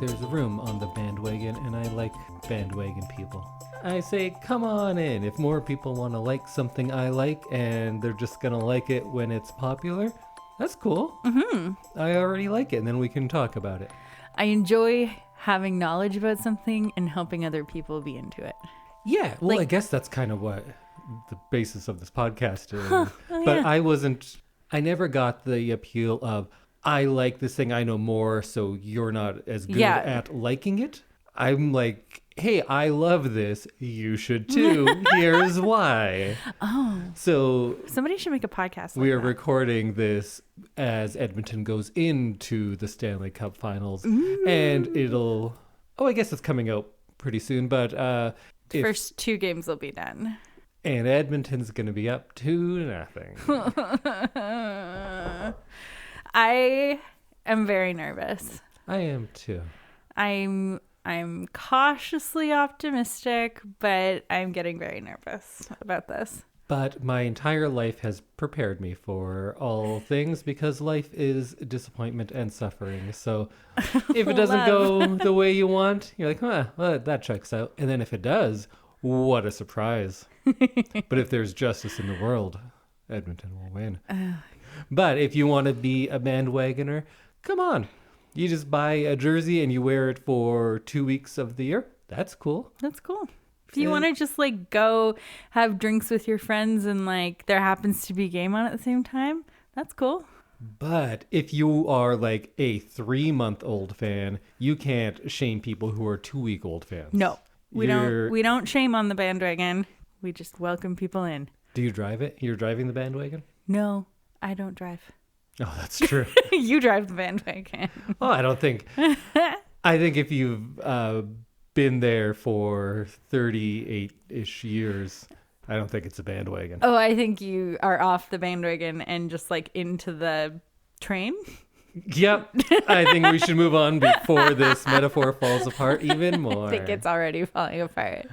there's room on the bandwagon, and I like bandwagon people. I say, come on in. If more people want to like something I like, and they're just going to like it when it's popular, that's cool. Mm-hmm. I already like it, and then we can talk about it. I enjoy having knowledge about something and helping other people be into it. Yeah, well, I guess that's kind of what the basis of this podcast is. But yeah. I never got the appeal of, I like this thing, I know more, so you're not as good at liking it. I'm like, hey, I love this, you should too, here's why. Oh. So somebody should make a podcast we are recording this as Edmonton goes into the Stanley Cup Finals. Ooh. And I guess it's coming out pretty soon, but... First 2 games will be done. And Edmonton's going to be up 2-0. I am very nervous. I am too. I'm cautiously optimistic, but I'm getting very nervous about this. But my entire life has prepared me for all things because life is disappointment and suffering. So if it doesn't go the way you want, you're like, well, that checks out. And then if it does, what a surprise. But if there's justice in the world, Edmonton will win. But if you want to be a bandwagoner, come on. You just buy a jersey and you wear it for 2 weeks of the year. That's cool. That's cool. If you want to just like go have drinks with your friends and like there happens to be a game on at the same time, that's cool. But if you are like a 3-month-old fan, you can't shame people who are 2-week-old fans. No, we don't shame on the bandwagon. We just welcome people in. Do you drive it? You're driving the bandwagon? No, I don't drive. Oh, that's true. You drive the bandwagon. Oh, I don't think. I think if you've been there for 38-ish years, I don't think it's a bandwagon. Oh, I think you are off the bandwagon and just like into the train. Yep. I think we should move on before this metaphor falls apart even more. I think it's already falling apart.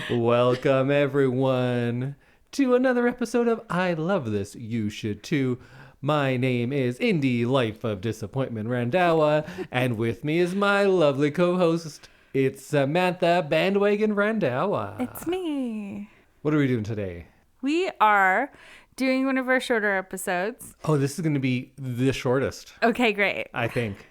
Welcome, everyone, to another episode of I Love This, You Should Too. My name is Indy, Life of Disappointment Randhawa, and with me is my lovely co-host, it's Samantha, Bandwagon Randhawa. It's me. What are we doing today? We are doing one of our shorter episodes. Oh, this is going to be the shortest. Okay, great. I think.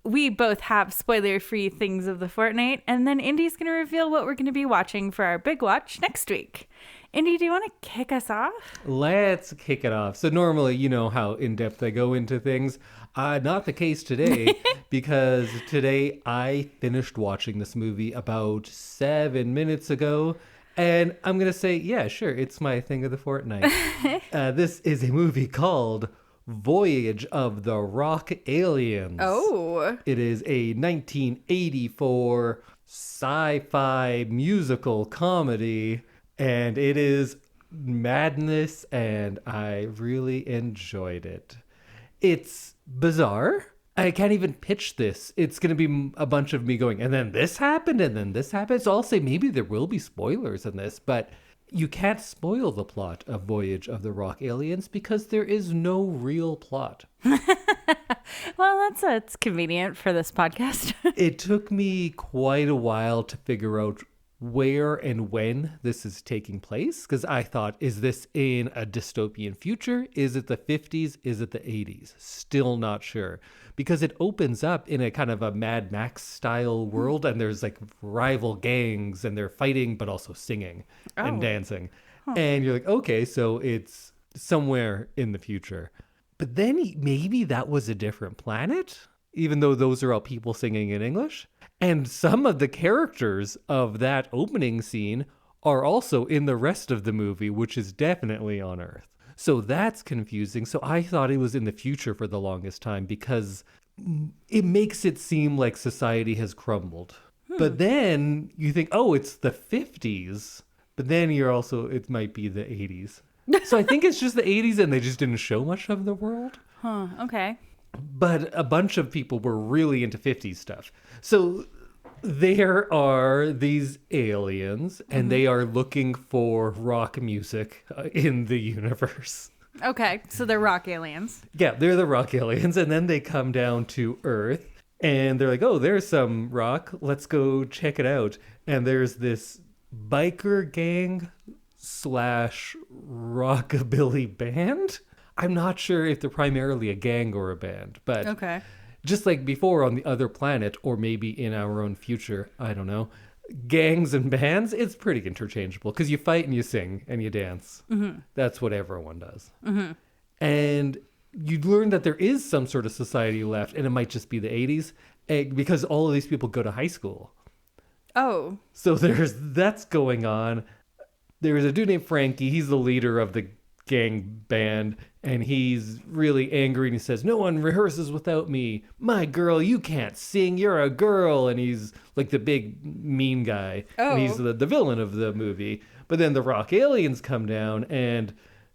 We both have spoiler-free things of the fortnight, and then Indy's going to reveal what we're going to be watching for our big watch next week. Indy, do you want to kick us off? Let's kick it off. So normally, you know how in-depth I go into things. Not the case today, because today I finished watching this movie about 7 minutes ago. And I'm going to say, yeah, sure, it's my thing of the fortnight. This is a movie called Voyage of the Rock Aliens. Oh. It is a 1984 sci-fi musical comedy, and it is madness, and I really enjoyed it. It's bizarre. I can't even pitch this. It's going to be a bunch of me going, and then this happened, and then this happened. So I'll say maybe there will be spoilers in this, but you can't spoil the plot of Voyage of the Rock Aliens because there is no real plot. Well, that's convenient for this podcast. It took me quite a while to figure out where and when this is taking place, because I thought, is this in a dystopian future? Is it the 50s? Is it the 80s? Still not sure, because it opens up in a kind of a Mad Max style world, and there's like rival gangs, and they're fighting but also singing and dancing. And you're like, okay, so it's somewhere in the future. But then maybe that was a different planet, even though those are all people singing in English. And some of the characters of that opening scene are also in the rest of the movie, which is definitely on Earth. So that's confusing. So I thought it was in the future for the longest time because it makes it seem like society has crumbled. But then you think, oh, it's the 50s. But then it might be the 80s. So I think it's just the 80s and they just didn't show much of the world. Huh, okay. But a bunch of people were really into 50s stuff. So there are these aliens, and they are looking for rock music in the universe. Okay, so they're rock aliens. Yeah, they're the rock aliens, and then they come down to Earth, And they're like, oh, there's some rock. Let's go check it out. And there's this biker gang slash rockabilly band. I'm not sure if they're primarily a gang or a band, but Okay. just like before on the other planet, or maybe in our own future, I don't know. Gangs and bands, it's pretty interchangeable because you fight and you sing and you dance. Mm-hmm. That's what everyone does. Mm-hmm. And you learn that there is some sort of society left, and it might just be the 80s, because all of these people go to high school. Oh. So that's going on. There's a dude named Frankie. He's the leader of the gang band, and he's really angry, and he says, no one rehearses without me. My girl, you can't sing. You're a girl. And he's like the big mean guy. Oh. And he's the villain of the movie. But then the rock aliens come down, and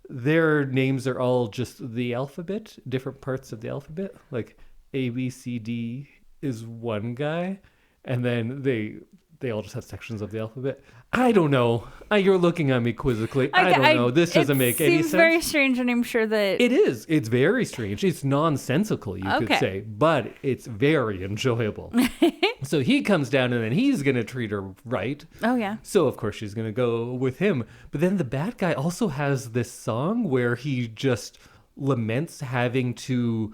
their names are all just the alphabet, different parts of the alphabet. Like A, B, C, D is one guy, and then they all just have sections of the alphabet. I don't know. You're looking at me quizzically. I don't know. This doesn't make any sense. It seems very strange, and I'm sure that... It is. It's very strange. It's nonsensical, you could say, but it's very enjoyable. So he comes down, and then he's going to treat her right. Oh, yeah. So, of course, she's going to go with him. But then the bad guy also has this song where he just laments having to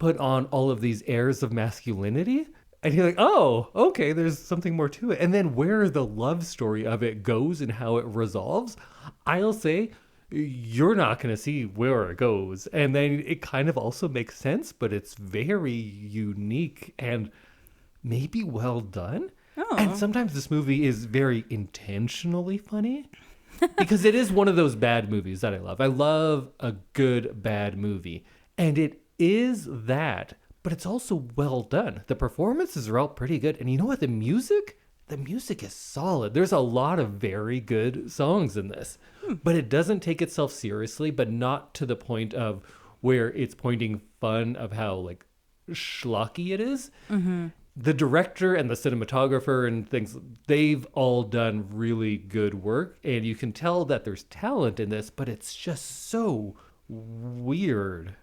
put on all of these airs of masculinity. And you're like, oh, okay, there's something more to it. And then where the love story of it goes and how it resolves, I'll say you're not going to see where it goes. And then it kind of also makes sense, but it's very unique and maybe well done. Oh. And sometimes this movie is very intentionally funny because it is one of those bad movies that I love. I love a good bad movie. And it is that. But it's also well done. The performances are all pretty good. And you know what? The music is solid. There's a lot of very good songs in this. But it doesn't take itself seriously, but not to the point of where it's pointing fun of how like schlocky it is. Mm-hmm. The director and the cinematographer and things, they've all done really good work. And you can tell that there's talent in this, but it's just so weird.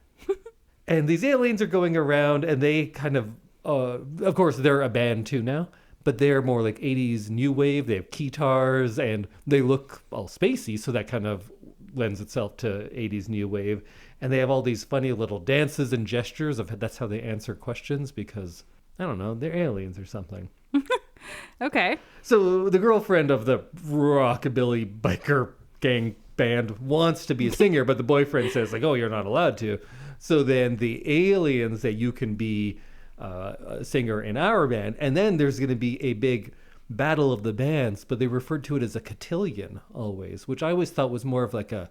And these aliens are going around, and they kind of course, they're a band too now, but they're more like 80s new wave. They have guitars, and they look all spacey, so that kind of lends itself to 80s new wave. And they have all these funny little dances and gestures of that's how they answer questions because, I don't know, they're aliens or something. Okay. So the girlfriend of the rockabilly biker gang band wants to be a singer, but the boyfriend says, like, oh, you're not allowed to. So then the aliens say you can be a singer in our band. And then there's going to be a big battle of the bands, but they referred to it as a cotillion always, which I always thought was more of like a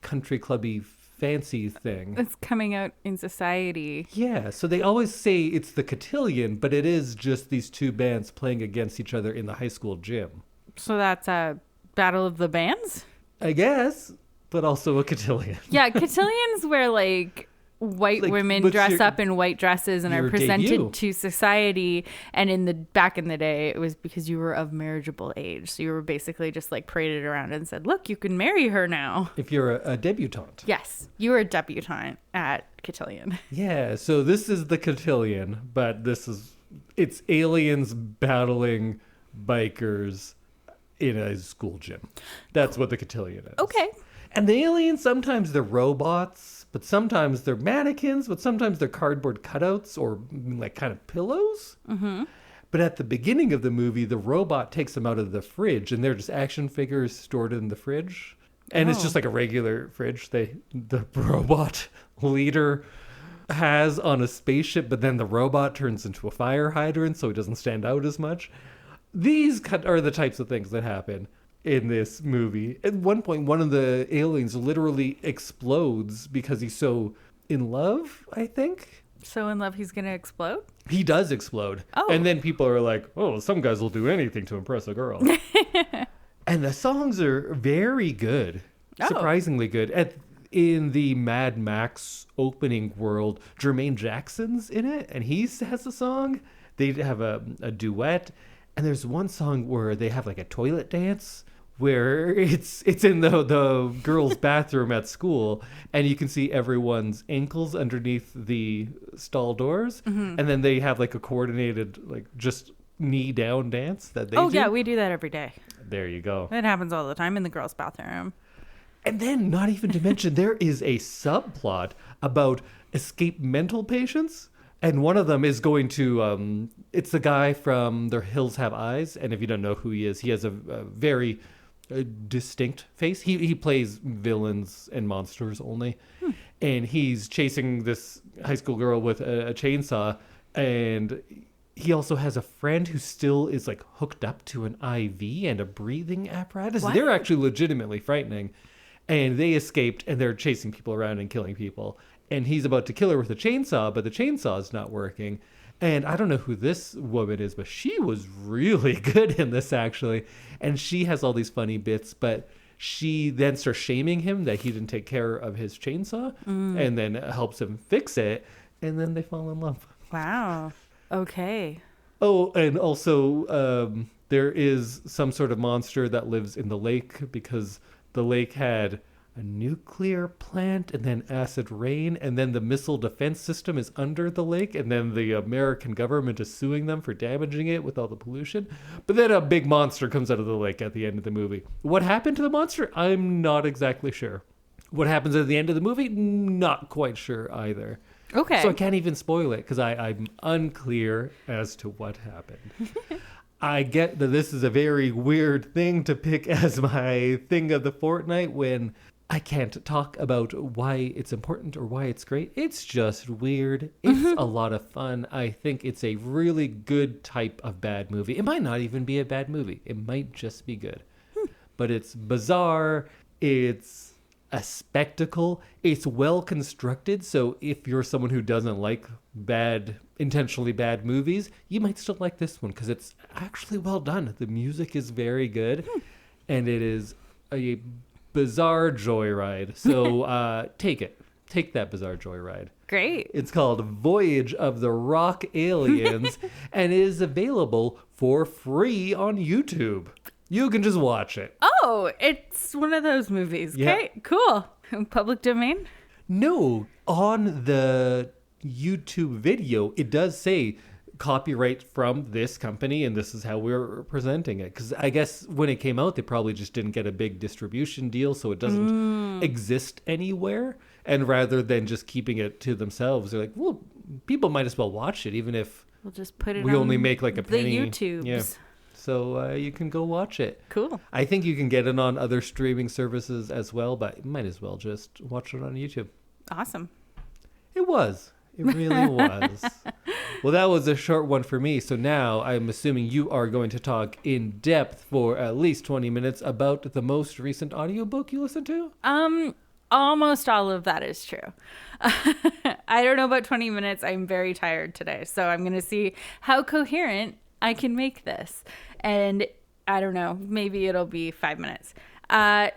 country clubby fancy thing. It's coming out in society. Yeah, so they always say it's the cotillion, but it is just these two bands playing against each other in the high school gym. So that's a battle of the bands? I guess, but also a cotillion. Yeah, cotillions where like white women dress up in white dresses and are presented to society, and back in the day it was because you were of marriageable age, so you were basically just like paraded around and said, look, you can marry her now if you're a debutante. Yes, you were a debutante at cotillion. Yeah, so this is the cotillion, but it's aliens battling bikers in a school gym. That's what the cotillion is. Okay. And the aliens, sometimes they're robots, but sometimes they're mannequins, but sometimes they're cardboard cutouts or like kind of pillows. Mm-hmm. But at the beginning of the movie, the robot takes them out of the fridge, and they're just action figures stored in the fridge. And it's just like a regular fridge the robot leader has on a spaceship, but then the robot turns into a fire hydrant so it doesn't stand out as much. These are the types of things that happen in this movie. At one point, one of the aliens literally explodes because he's so in love, I think. So in love, he's going to explode? He does explode. Oh. And then people are like, oh, some guys will do anything to impress a girl. And the songs are very good. Surprisingly good. In the Mad Max opening world, Jermaine Jackson's in it, and he has a song. They have a duet. And there's one song where they have like a toilet dance where it's in the girls' bathroom at school, and you can see everyone's ankles underneath the stall doors, and then they have like a coordinated like just knee down dance that they do. Yeah, we do that every day. There you go. It happens all the time in the girls' bathroom. And then, not even to mention, there is a subplot about escaped mental patients. And one of them is going to, it's the guy from The Hills Have Eyes. And if you don't know who he has a very distinct face. He plays villains and monsters only. And he's chasing this high school girl with a chainsaw. And he also has a friend who still is like hooked up to an IV and a breathing apparatus. What? They're actually legitimately frightening. And they escaped, and they're chasing people around and killing people. And he's about to kill her with a chainsaw, but the chainsaw is not working. And I don't know who this woman is, but she was really good in this, actually. And she has all these funny bits, but she then starts shaming him that he didn't take care of his chainsaw, and then helps him fix it. And then they fall in love. Wow. Okay. Oh, and also there is some sort of monster that lives in the lake because the lake had a nuclear plant and then acid rain, and then the missile defense system is under the lake, and then the American government is suing them for damaging it with all the pollution. But then a big monster comes out of the lake at the end of the movie. What happened to the monster? I'm not exactly sure. What happens at the end of the movie? Not quite sure either. Okay. So I can't even spoil it because I'm unclear as to what happened. I get that this is a very weird thing to pick as my thing of the fortnight when I can't talk about why it's important or why it's great. It's just weird. It's a lot of fun. I think it's a really good type of bad movie. It might not even be a bad movie. It might just be good. But it's bizarre. It's a spectacle. It's well constructed. So if you're someone who doesn't like intentionally bad movies, you might still like this one because it's actually well done. The music is very good, and it is a bizarre joyride. So take that bizarre joyride. Great. It's called Voyage of the Rock Aliens, and it is available for free on YouTube. You can just watch it. Oh, it's one of those movies. Yeah. Okay, cool. Public domain? No, on the YouTube video, it does say copyright from this company, and this is how we're presenting it. Because I guess when it came out, they probably just didn't get a big distribution deal, so it doesn't exist anywhere. And rather than just keeping it to themselves, they're like, well, people might as well watch it, even if we'll just put it we on only make like a penny. The YouTubes. Yeah. So you can go watch it. Cool. I think you can get it on other streaming services as well, but you might as well just watch it on YouTube. Awesome. It was. It really was. Well, that was a short one for me. So now I'm assuming you are going to talk in depth for at least 20 minutes about the most recent audiobook you listened to? Almost all of that is true. I don't know about 20 minutes. I'm very tired today. So I'm going to see how coherent I can make this. And I don't know, maybe it'll be 5 minutes.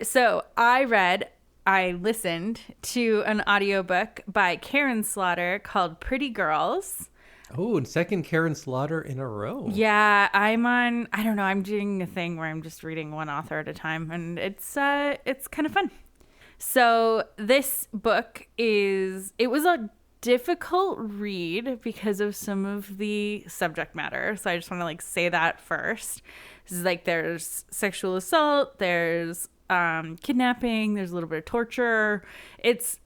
So I listened to an audiobook by Karin Slaughter called Pretty Girls. Oh, and second Karin Slaughter in a row. Yeah, I'm doing a thing where I'm just reading one author at a time, and it's kind of fun. So this book it was a difficult read because of some of the subject matter. So I just want to say that first. This is there's sexual assault, there's kidnapping, there's a little bit of torture. It's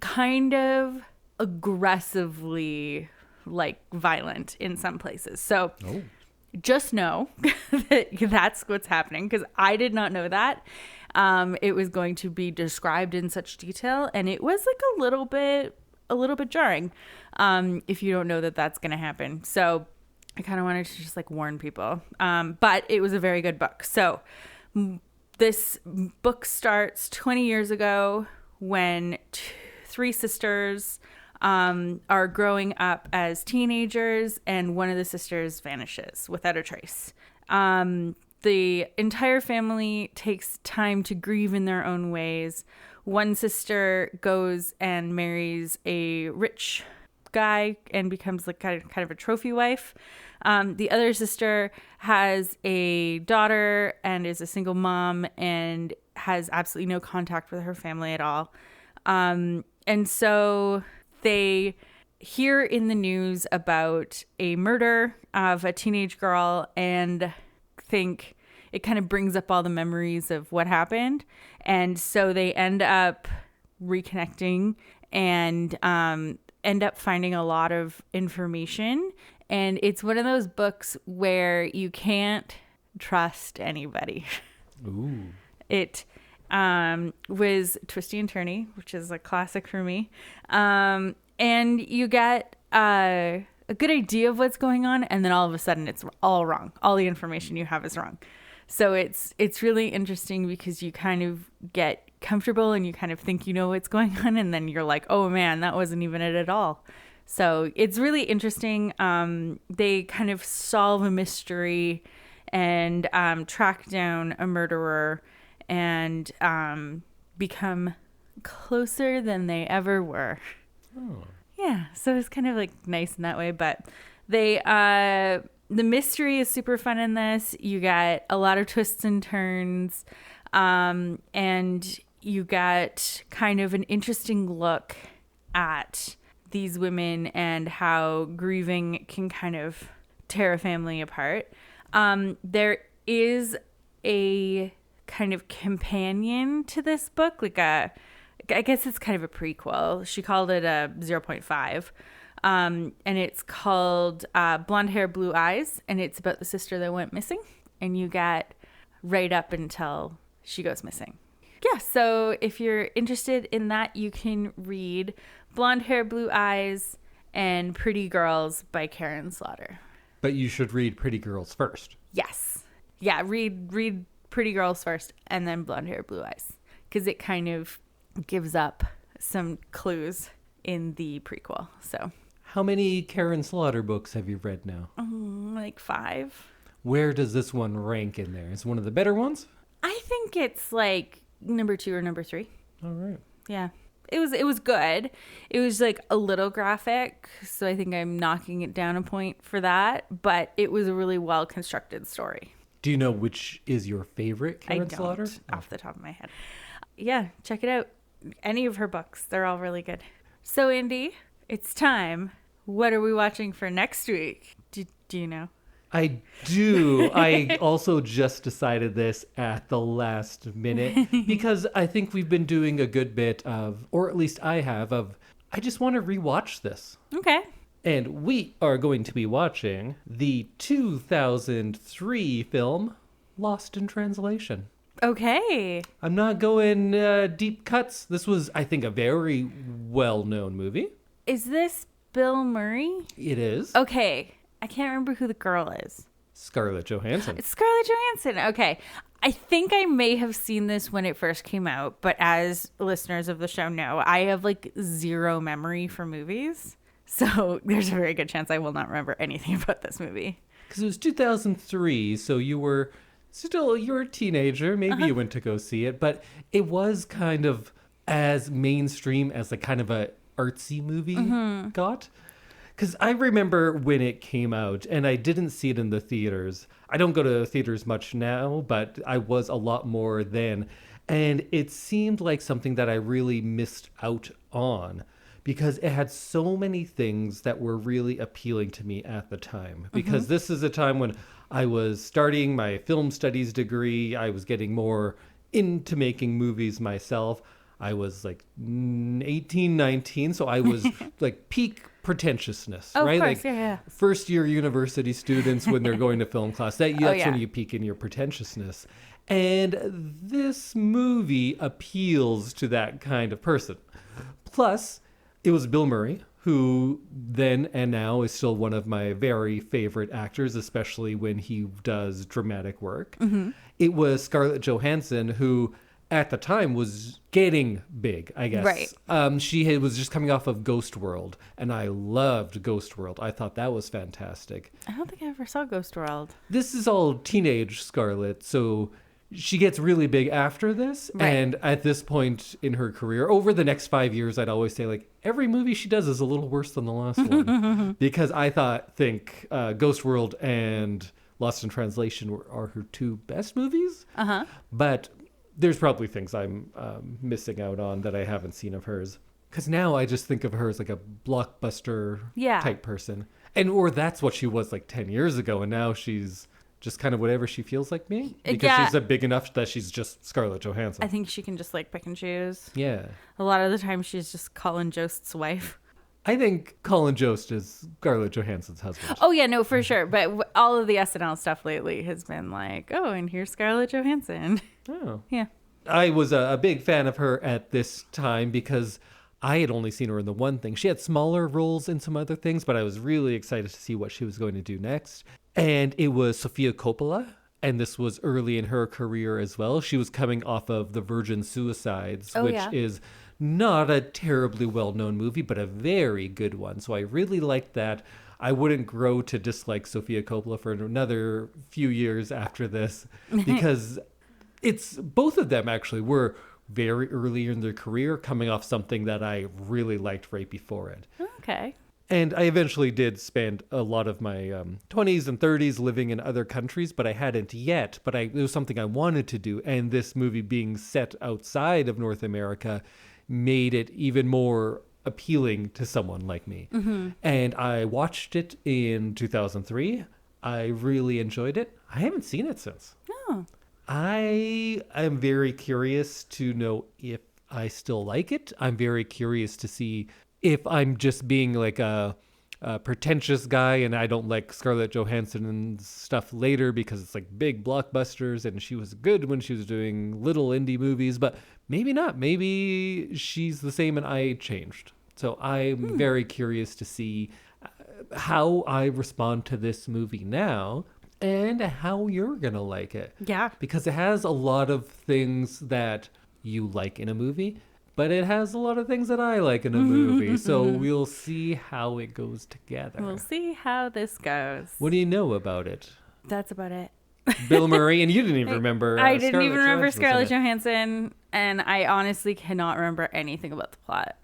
kind of aggressively violent in some places. So just know that that's what's happening, because I did not know that. It was going to be described in such detail, and it was a little bit jarring if you don't know that that's going to happen. So I kind of wanted to just warn people. But it was a very good book. So this book starts 20 years ago when three sisters are growing up as teenagers, and one of the sisters vanishes without a trace. The entire family takes time to grieve in their own ways. One sister goes and marries a rich guy and becomes like kind of a trophy wife. The other sister has a daughter and is a single mom and has absolutely no contact with her family at all. And so they hear in the news about a murder of a teenage girl and think it kind of brings up all the memories of what happened. And so they end up reconnecting and end up finding a lot of information. And it's one of those books where you can't trust anybody. Ooh. It was twisty and turny, which is a classic for me. And you get a good idea of what's going on, and then all of a sudden it's all wrong. All the information you have is wrong. So it's really interesting because you kind of get comfortable and you kind of think you know what's going on, and then you're like, oh man, that wasn't even it at all. So it's really interesting. They kind of solve a mystery and track down a murderer and become closer than they ever were. Oh. Yeah, so it's kind of like nice in that way, but the mystery is super fun in this. You get a lot of twists and turns, and you get kind of an interesting look at these women and how grieving can kind of tear a family apart. There is a kind of companion to this book, I guess it's kind of a prequel. She called it a 0.5. And it's called Blonde Hair, Blue Eyes. And it's about the sister that went missing. And you get right up until she goes missing. Yeah, so if you're interested in that, you can read Blonde Hair, Blue Eyes and Pretty Girls by Karin Slaughter. But you should read Pretty Girls first. Yes. Yeah, read Pretty Girls first and then Blonde Hair, Blue Eyes. Because it kind of gives up some clues in the prequel. So, how many Karin Slaughter books have you read now? Like 5. Where does this one rank in there? Is it one of the better ones? I think it's like number 2 or number 3. All right. Yeah. It was good. It was like a little graphic, so I think I'm knocking it down a point for that, but it was a really well constructed story. Do you know which is your favorite Karin Slaughter? Off the top of my head. Yeah, check it out. Any of her books, they're all really good. So, Indy, it's time. What are we watching for next week? Do you know? I do. I also just decided this at the last minute because I think we've been doing a good bit of, or at least I have, I just want to rewatch this. Okay. And we are going to be watching the 2003 film Lost in Translation. Okay. I'm not going deep cuts. This was, I think, a very well-known movie. Is this Bill Murray? It is. Okay. I can't remember who the girl is. Scarlett Johansson. It's Scarlett Johansson. Okay. I think I may have seen this when it first came out, but as listeners of the show know, I have like zero memory for movies. So there's a very good chance I will not remember anything about this movie. Because it was 2003, so you were a teenager. Maybe you went to go see it, but it was kind of as mainstream as the kind of a artsy movie got. Because I remember when it came out, and I didn't see it in the theaters. I don't go to the theaters much now, but I was a lot more then. And it seemed like something that I really missed out on because it had so many things that were really appealing to me at the time. Because this is a time when I was starting my film studies degree. I was getting more into making movies myself. I was like 18, 19, so I was like peak pretentiousness, right? Of course, like yeah. First year university students when they're going to film class. That's when you peak in your pretentiousness. And this movie appeals to that kind of person. Plus, it was Bill Murray, who then and now is still one of my very favorite actors, especially when he does dramatic work. It was Scarlett Johansson, who at the time was getting big, I guess. Right. She was just coming off of Ghost World, and I loved Ghost World. I thought that was fantastic. I don't think I ever saw Ghost World. This is all teenage Scarlett, so she gets really big after this. Right. And at this point in her career, over the next 5 years, I'd always say, like, every movie she does is a little worse than the last one. Because I think Ghost World and Lost in Translation are her two best movies. But there's probably things I'm missing out on that I haven't seen of hers. Because now I just think of her as like a blockbuster type person. Or that's what she was like 10 years ago. And now she's just kind of whatever she feels like me. Because she's big enough that she's just Scarlett Johansson. I think she can just like pick and choose. Yeah. A lot of the time she's just Colin Jost's wife. I think Colin Jost is Scarlett Johansson's husband. Oh, yeah, no, for sure. But all of the SNL stuff lately has been like, oh, and here's Scarlett Johansson. Oh. Yeah. I was a big fan of her at this time because I had only seen her in the one thing. She had smaller roles in some other things, but I was really excited to see what she was going to do next. And it was Sofia Coppola, and this was early in her career as well. She was coming off of The Virgin Suicides, which is not a terribly well-known movie, but a very good one. So I really liked that. I wouldn't grow to dislike Sofia Coppola for another few years after this, because both of them actually were very early in their career, coming off something that I really liked right before it. Okay. And I eventually did spend a lot of my 20s and 30s living in other countries, but I hadn't yet. But it was something I wanted to do. And this movie being set outside of North America made it even more appealing to someone like me. And I watched it in 2003. I really enjoyed it. I haven't seen it since. Oh. I am very curious to know if I still like it. I'm very curious to see if I'm just being like a pretentious guy and I don't like Scarlett Johansson and stuff later because it's like big blockbusters and she was good when she was doing little indie movies, but maybe not. Maybe she's the same and I changed. So I'm very curious to see how I respond to this movie now and how you're going to like it. Yeah. Because it has a lot of things that you like in a movie, but it has a lot of things that I like in a movie. So we'll see how it goes together. We'll see how this goes. What do you know about it? That's about it. Bill Murray, and you didn't even remember I didn't even remember Scarlett Johansson, and I honestly cannot remember anything about the plot.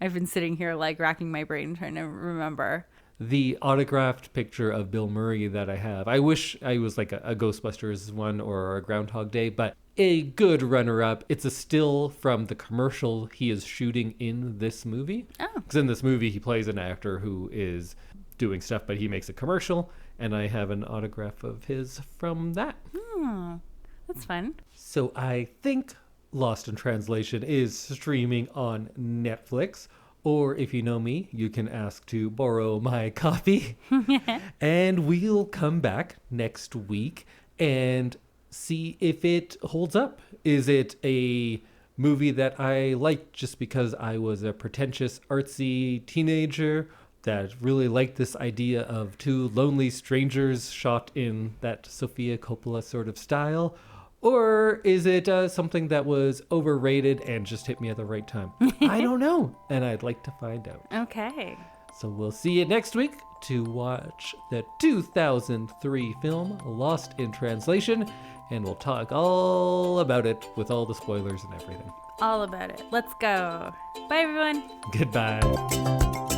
I've been sitting here like racking my brain trying to remember. The autographed picture of Bill Murray that I have, I wish I was like a Ghostbusters one or a Groundhog Day, but a good runner-up. It's a still from the commercial he is shooting in this movie. Oh. Because in this movie, he plays an actor who is doing stuff, but he makes a commercial, and I have an autograph of his from that. Oh, that's fun. So I think Lost in Translation is streaming on Netflix. Or if you know me, you can ask to borrow my copy. And we'll come back next week and see if it holds up. Is it a movie that I liked just because I was a pretentious, artsy teenager that really liked this idea of two lonely strangers shot in that Sofia Coppola sort of style? Or is it something that was overrated and just hit me at the right time? I don't know, and I'd like to find out. Okay. So we'll see you next week to watch the 2003 film Lost in Translation, and we'll talk all about it with all the spoilers and everything. All about it. Let's go. Bye, everyone. Goodbye.